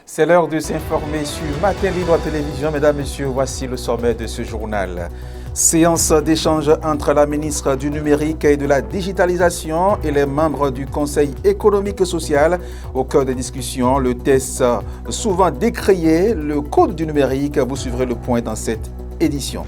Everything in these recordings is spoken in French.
C'est l'heure de s'informer sur Matin Libre Télévision. Mesdames, Messieurs, voici le sommet de ce journal. Séance d'échange entre la ministre du Numérique et de la Digitalisation et les membres du Conseil économique et social. Au cœur des discussions, le test souvent décrié, le Code du numérique. Vous suivrez le point dans cette édition.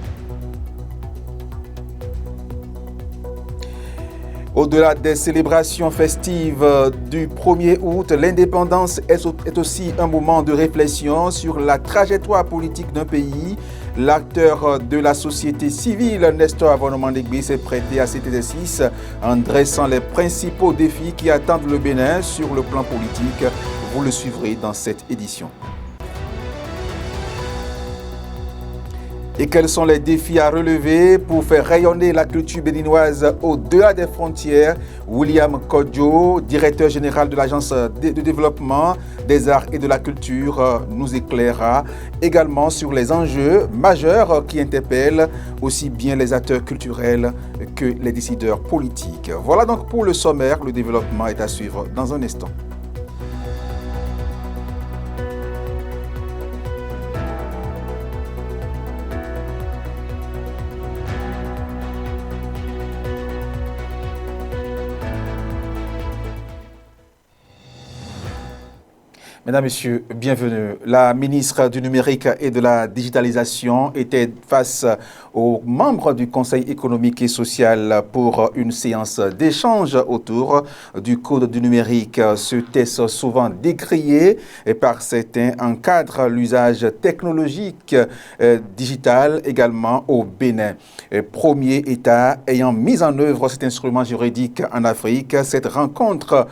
Au-delà des célébrations festives du 1er août, l'indépendance est aussi un moment de réflexion sur la trajectoire politique d'un pays. L'acteur de la société civile, Nestor Avonomandegbe, s'est prêté à cet exercice en dressant les principaux défis qui attendent le Bénin sur le plan politique. Vous le suivrez dans cette édition. Et quels sont les défis à relever pour faire rayonner la culture béninoise au-delà des frontières? William Kodjo, directeur général de l'Agence de développement des arts et de la culture, nous éclairera également sur les enjeux majeurs qui interpellent aussi bien les acteurs culturels que les décideurs politiques. Voilà donc pour le sommaire. Le développement est à suivre dans un instant. Mesdames, Messieurs, bienvenue. La ministre du Numérique et de la Digitalisation était face aux membres du Conseil économique et social pour une séance d'échange autour du Code du numérique. Ce test, souvent décrié par certains, encadre l'usage technologique digital également au Bénin. Premier État ayant mis en œuvre cet instrument juridique en Afrique, cette rencontre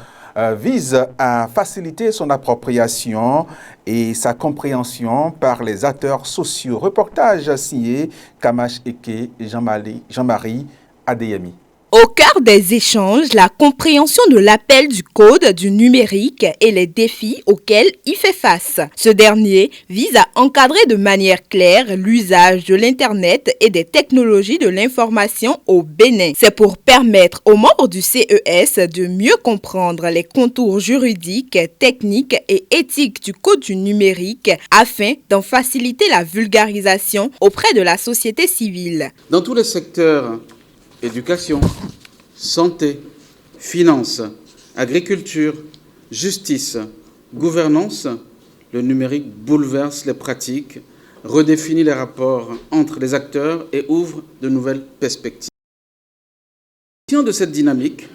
vise à faciliter son appropriation et sa compréhension par les acteurs sociaux. Reportage signé Kamash Eke et Jean-Marie Adeyemi. Au cœur des échanges, la compréhension de l'appel du code du numérique et les défis auxquels il fait face. Ce dernier vise à encadrer de manière claire l'usage de l'Internet et des technologies de l'information au Bénin. C'est pour permettre aux membres du CES de mieux comprendre les contours juridiques, techniques et éthiques du code du numérique afin d'en faciliter la vulgarisation auprès de la société civile. Dans tous les secteurs, éducation, santé, finances, agriculture, justice, gouvernance, le numérique bouleverse les pratiques, redéfinit les rapports entre les acteurs et ouvre de nouvelles perspectives. De cette dynamique,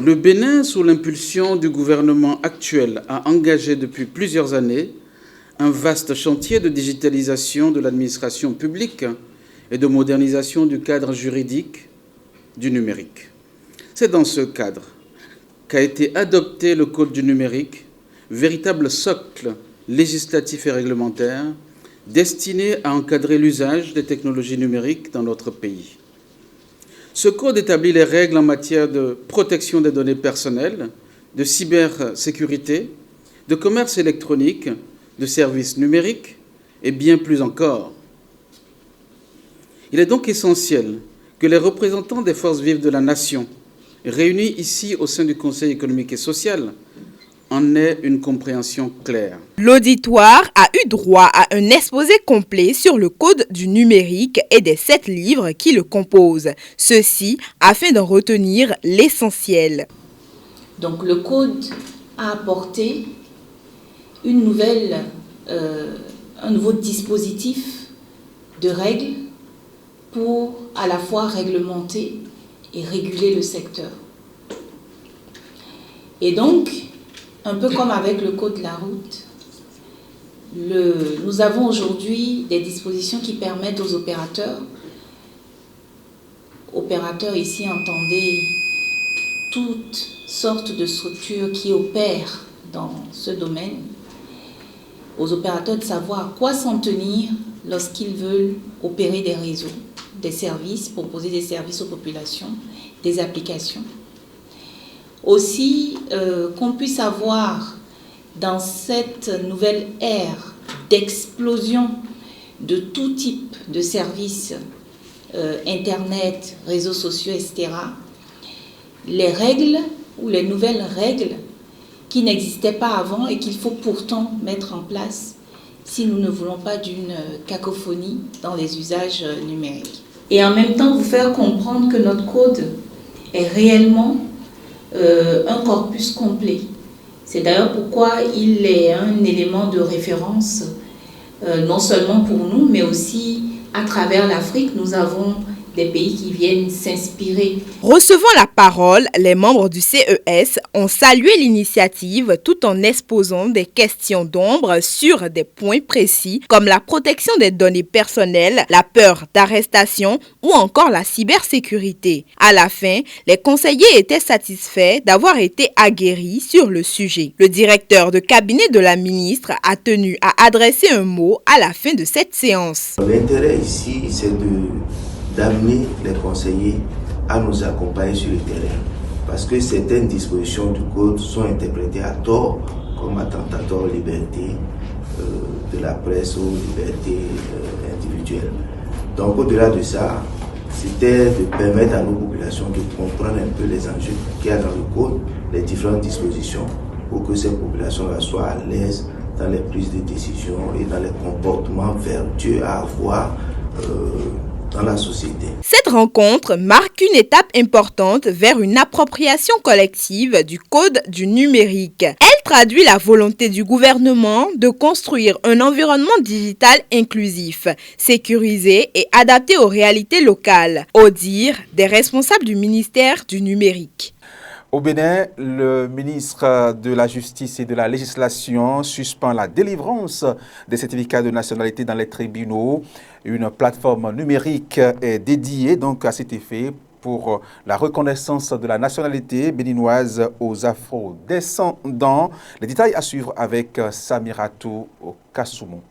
le Bénin, sous l'impulsion du gouvernement actuel, a engagé depuis plusieurs années un vaste chantier de digitalisation de l'administration publique et de modernisation du cadre juridique du numérique. C'est dans ce cadre qu'a été adopté le Code du numérique, véritable socle législatif et réglementaire destiné à encadrer l'usage des technologies numériques dans notre pays. Ce code établit les règles en matière de protection des données personnelles, de cybersécurité, de commerce électronique, de services numériques et bien plus encore. Il est donc essentiel que les représentants des forces vives de la nation, réunis ici au sein du Conseil économique et social, en aient une compréhension claire. L'auditoire a eu droit à un exposé complet sur le code du numérique et des 7 livres qui le composent. Ceci afin d'en retenir l'essentiel. Donc le code a apporté un nouveau dispositif de règles pour à la fois réglementer et réguler le secteur. Et donc, un peu comme avec le code de la route, nous avons aujourd'hui des dispositions qui permettent aux opérateurs ici entendez toutes sortes de structures qui opèrent dans ce domaine, aux opérateurs de savoir à quoi s'en tenir lorsqu'ils veulent opérer des réseaux, des services, proposer des services aux populations, des applications. Aussi, qu'on puisse avoir dans cette nouvelle ère d'explosion de tout type de services, Internet, réseaux sociaux, etc., les règles ou les nouvelles règles qui n'existaient pas avant et qu'il faut pourtant mettre en place si nous ne voulons pas d'une cacophonie dans les usages numériques. Et en même temps, vous faire comprendre que notre code est réellement un corpus complet. C'est d'ailleurs pourquoi il est un élément de référence, non seulement pour nous, mais aussi à travers l'Afrique. Nous avons des pays qui viennent s'inspirer. Recevant la parole, les membres du CES ont salué l'initiative tout en exposant des questions d'ombre sur des points précis comme la protection des données personnelles, la peur d'arrestation ou encore la cybersécurité. À la fin, les conseillers étaient satisfaits d'avoir été aguerris sur le sujet. Le directeur de cabinet de la ministre a tenu à adresser un mot à la fin de cette séance. L'intérêt ici, c'est d'amener les conseillers à nous accompagner sur le terrain. Parce que certaines dispositions du code sont interprétées à tort comme attentatoire aux libertés de la presse ou aux libertés individuelles. Donc au-delà de ça, c'était de permettre à nos populations de comprendre un peu les enjeux qu'il y a dans le code, les différentes dispositions, pour que ces populations-là soient à l'aise dans les prises de décision et dans les comportements vertueux à avoir dans la société. Cette rencontre marque une étape importante vers une appropriation collective du code du numérique. Elle traduit la volonté du gouvernement de construire un environnement digital inclusif, sécurisé et adapté aux réalités locales, au dire des responsables du ministère du numérique. Au Bénin, le ministre de la Justice et de la Législation suspend la délivrance des certificats de nationalité dans les tribunaux. Une plateforme numérique est dédiée donc à cet effet pour la reconnaissance de la nationalité béninoise aux afro-descendants. Les détails à suivre avec Samiratou Kassoumou.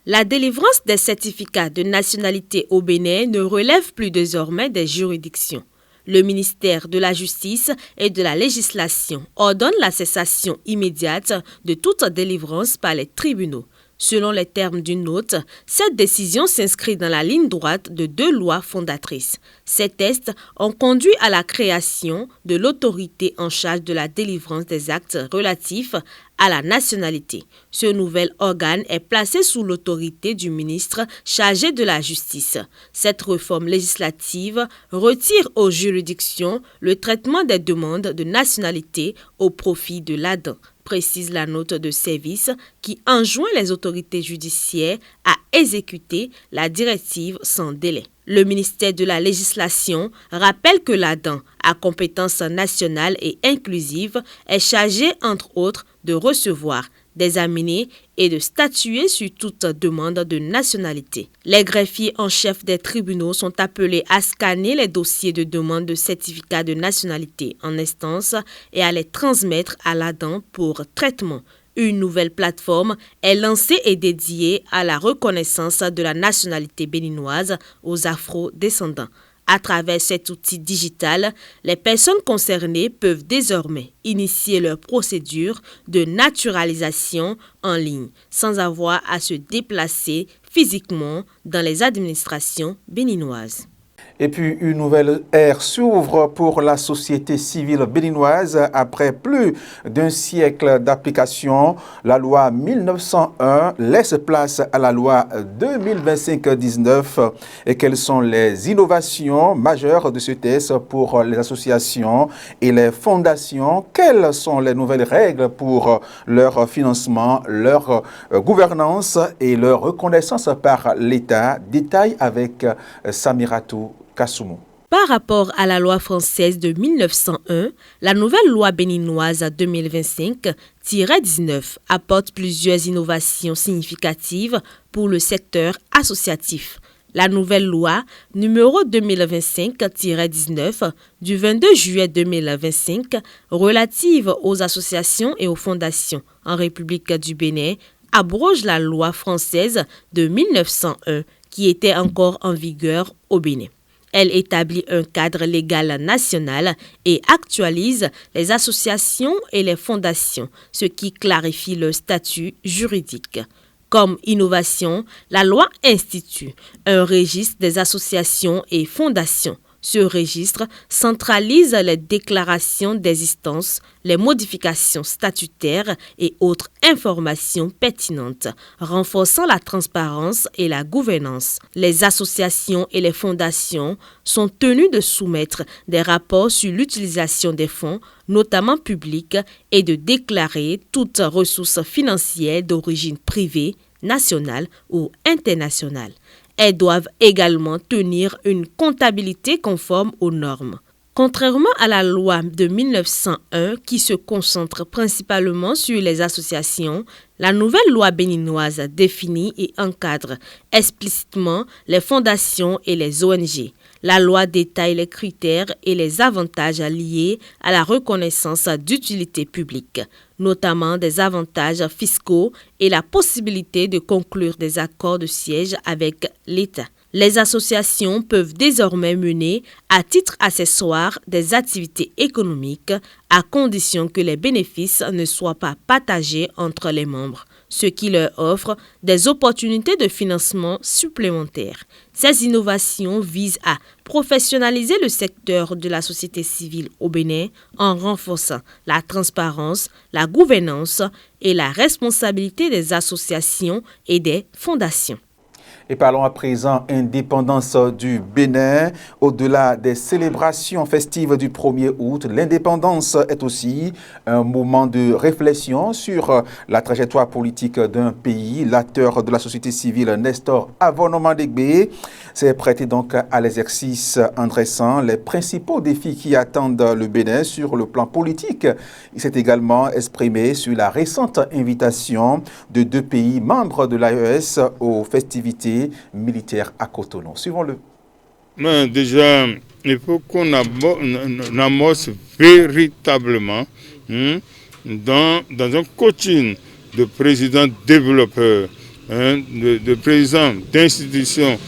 La délivrance des certificats de nationalité au Bénin ne relève plus désormais des juridictions. Le ministère de la Justice et de la Législation ordonne la cessation immédiate de toute délivrance par les tribunaux. Selon les termes d'une note, cette décision s'inscrit dans la ligne droite de 2 lois fondatrices. Ces tests ont conduit à la création de l'autorité en charge de la délivrance des actes relatifs à la nationalité. Ce nouvel organe est placé sous l'autorité du ministre chargé de la Justice. Cette réforme législative retire aux juridictions le traitement des demandes de nationalité au profit de l'ADN, précise la note de service qui enjoint les autorités judiciaires à exécuter la directive sans délai. Le ministère de la Législation rappelle que l'ADN, à compétence nationale et inclusive, est chargé, entre autres, de recevoir, d'examiner et de statuer sur toute demande de nationalité. Les greffiers en chef des tribunaux sont appelés à scanner les dossiers de demande de certificat de nationalité en instance et à les transmettre à l'ADN pour traitement. Une nouvelle plateforme est lancée et dédiée à la reconnaissance de la nationalité béninoise aux afro-descendants. À travers cet outil digital, les personnes concernées peuvent désormais initier leur procédure de naturalisation en ligne sans avoir à se déplacer physiquement dans les administrations béninoises. Et puis, une nouvelle ère s'ouvre pour la société civile béninoise. Après plus d'un siècle d'application, la loi 1901 laisse place à la loi 2025-19. Et quelles sont les innovations majeures de ce texte pour les associations et les fondations? Quelles sont les nouvelles règles pour leur financement, leur gouvernance et leur reconnaissance par l'État? Détail avec Samiratou Kassoumou. Par rapport à la loi française de 1901, la nouvelle loi béninoise 2025-19 apporte plusieurs innovations significatives pour le secteur associatif. La nouvelle loi numéro 2025-19 du 22 juillet 2025 relative aux associations et aux fondations en République du Bénin abroge la loi française de 1901 qui était encore en vigueur au Bénin. Elle établit un cadre légal national et actualise les associations et les fondations, ce qui clarifie leur statut juridique. Comme innovation, la loi institue un registre des associations et fondations Ce registre centralise les déclarations d'existence, les modifications statutaires et autres informations pertinentes, renforçant la transparence et la gouvernance. Les associations et les fondations sont tenues de soumettre des rapports sur l'utilisation des fonds, notamment publics, et de déclarer toutes ressources financières d'origine privée, nationale ou internationale. Elles doivent également tenir une comptabilité conforme aux normes. Contrairement à la loi de 1901 qui se concentre principalement sur les associations, la nouvelle loi béninoise définit et encadre explicitement les fondations et les ONG. La loi détaille les critères et les avantages liés à la reconnaissance d'utilité publique, notamment des avantages fiscaux et la possibilité de conclure des accords de siège avec l'État. Les associations peuvent désormais mener à titre accessoire des activités économiques à condition que les bénéfices ne soient pas partagés entre les membres, ce qui leur offre des opportunités de financement supplémentaires. Ces innovations visent à professionnaliser le secteur de la société civile au Bénin en renforçant la transparence, la gouvernance et la responsabilité des associations et des fondations. Et parlons à présent indépendance du Bénin. Au-delà des célébrations festives du 1er août, l'indépendance est aussi un moment de réflexion sur la trajectoire politique d'un pays. L'acteur de la société civile, Nestor Avonoman-Degbe, s'est prêté donc à l'exercice en dressant les principaux défis qui attendent le Bénin sur le plan politique. Il s'est également exprimé sur la récente invitation de 2 pays membres de l'AES aux festivités militaire à Cotonou. Suivons-le. Mais déjà, il faut qu'on amorce véritablement dans un coaching de présidents développeurs, de présidents d'institutions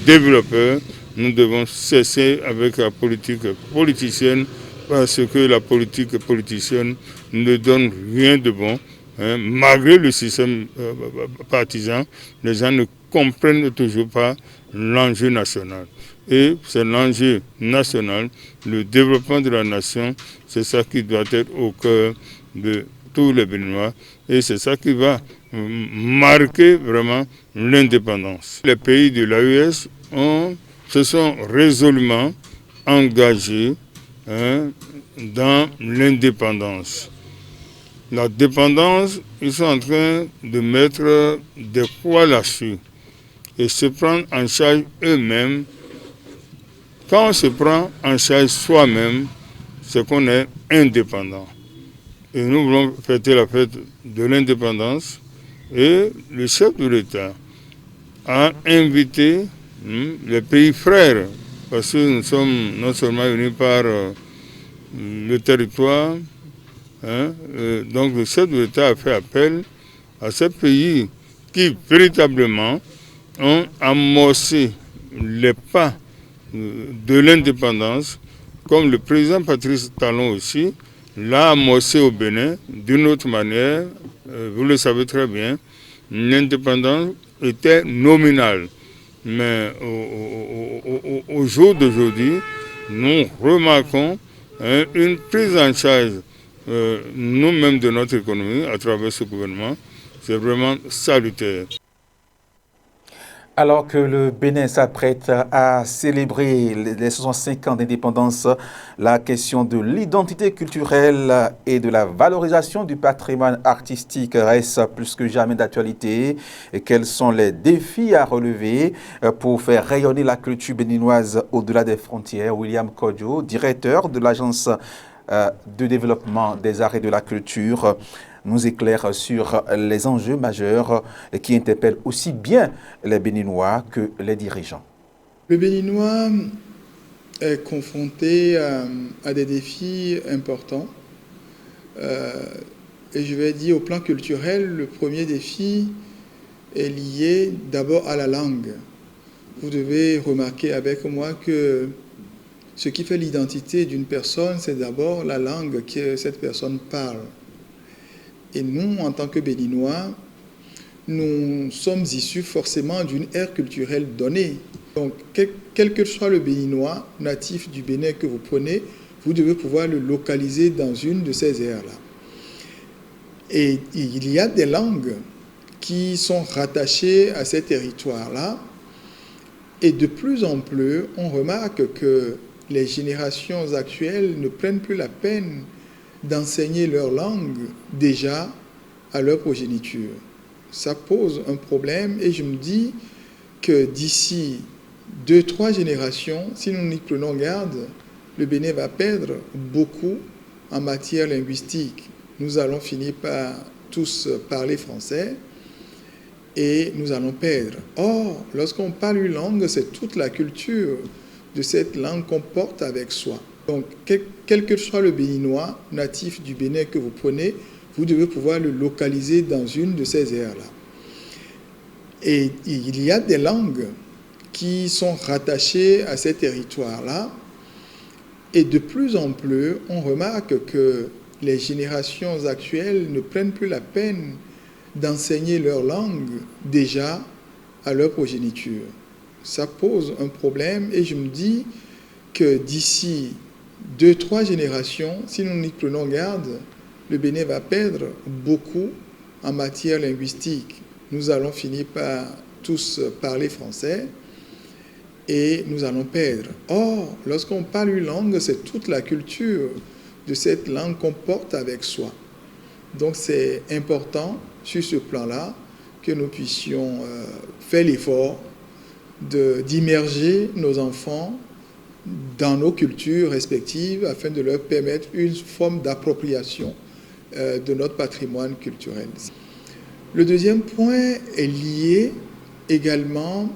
développeurs. Nous devons cesser avec la politique politicienne parce que la politique politicienne ne donne rien de bon. Malgré le système partisan, les gens ne comprennent toujours pas l'enjeu national. Et c'est l'enjeu national, le développement de la nation, c'est ça qui doit être au cœur de tous les Béninois. Et c'est ça qui va marquer vraiment l'indépendance. Les pays de l'AES se sont résolument engagés dans l'indépendance. La dépendance, ils sont en train de mettre des poids là-dessus et se prendre en charge eux-mêmes. Quand on se prend en charge soi-même, c'est qu'on est indépendant. Et nous voulons fêter la fête de l'indépendance et le chef de l'État a invité les pays frères, parce que nous sommes non seulement unis par le territoire, donc le chef de l'État a fait appel à ces pays qui véritablement ont amorcé les pas de l'indépendance, comme le président Patrice Talon aussi l'a amorcé au Bénin d'une autre manière. Vous le savez très bien, l'indépendance était nominale. Mais au jour d'aujourd'hui, nous remarquons une prise en charge nous-mêmes de notre économie à travers ce gouvernement. C'est vraiment salutaire. Alors que le Bénin s'apprête à célébrer les 65 ans d'indépendance, la question de l'identité culturelle et de la valorisation du patrimoine artistique reste plus que jamais d'actualité. Et quels sont les défis à relever pour faire rayonner la culture béninoise au-delà des frontières? William Kodjo, directeur de l'Agence de développement des arts et de la culture, nous éclaire sur les enjeux majeurs qui interpellent aussi bien les Béninois que les dirigeants. Le Béninois est confronté à des défis importants. Et je vais dire au plan culturel, le premier défi est lié d'abord à la langue. Vous devez remarquer avec moi que ce qui fait l'identité d'une personne, c'est d'abord la langue que cette personne parle. Et nous, en tant que Béninois, nous sommes issus forcément d'une ère culturelle donnée. Donc, quel que soit le béninois natif du Bénin que vous prenez, vous devez pouvoir le localiser dans une de ces aires-là. Et il y a des langues qui sont rattachées à ces territoires-là. Et de plus en plus, on remarque que les générations actuelles ne prennent plus la peine d'enseigner leur langue déjà à leur progéniture. Ça pose un problème et je me dis que d'ici 2-3 générations, si nous n'y prenons garde, le Bénin va perdre beaucoup en matière linguistique. Nous allons finir par tous parler français et nous allons perdre. Or, lorsqu'on parle une langue, c'est toute la culture de cette langue qu'on porte avec soi. Donc, quel que soit le béninois natif du Bénin que vous prenez, vous devez pouvoir le localiser dans une de ces aires-là. Et il y a des langues qui sont rattachées à ces territoires-là. Et de plus en plus, on remarque que les générations actuelles ne prennent plus la peine d'enseigner leur langue déjà à leur progéniture. Ça pose un problème et je me dis que d'ici 2-3 générations, si nous n'y prenons garde, le Bénin va perdre beaucoup en matière linguistique. Nous allons finir par tous parler français et nous allons perdre. Or, lorsqu'on parle une langue, c'est toute la culture de cette langue qu'on porte avec soi. Donc c'est important sur ce plan-là que nous puissions faire l'effort d'immerger nos enfants dans nos cultures respectives afin de leur permettre une forme d'appropriation de notre patrimoine culturel. Le deuxième point est lié également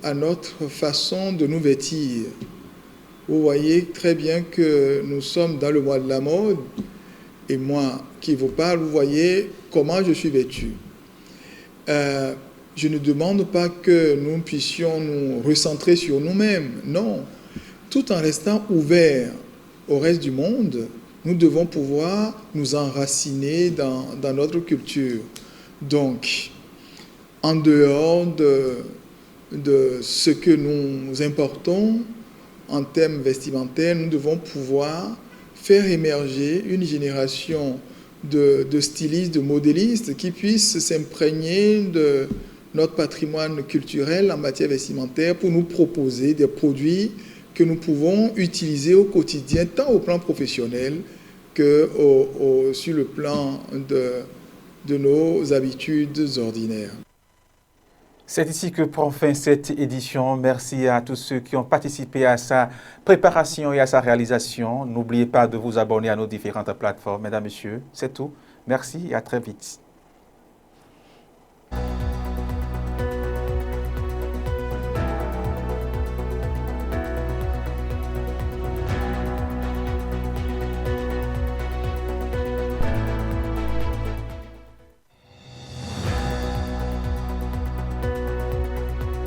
à notre façon de nous vêtir. Vous voyez très bien que nous sommes dans le mois de la mode et moi qui vous parle, vous voyez comment je suis vêtu. Je ne demande pas que nous puissions nous recentrer sur nous-mêmes, non. Tout en restant ouverts au reste du monde, nous devons pouvoir nous enraciner dans notre culture. Donc, en dehors de ce que nous importons en termes vestimentaires, nous devons pouvoir faire émerger une génération de stylistes, de modélistes qui puissent s'imprégner de notre patrimoine culturel en matière vestimentaire pour nous proposer des produits que nous pouvons utiliser au quotidien, tant au plan professionnel que sur le plan de nos habitudes ordinaires. C'est ici que prend fin cette édition. Merci à tous ceux qui ont participé à sa préparation et à sa réalisation. N'oubliez pas de vous abonner à nos différentes plateformes. Mesdames, Messieurs, c'est tout. Merci et à très vite.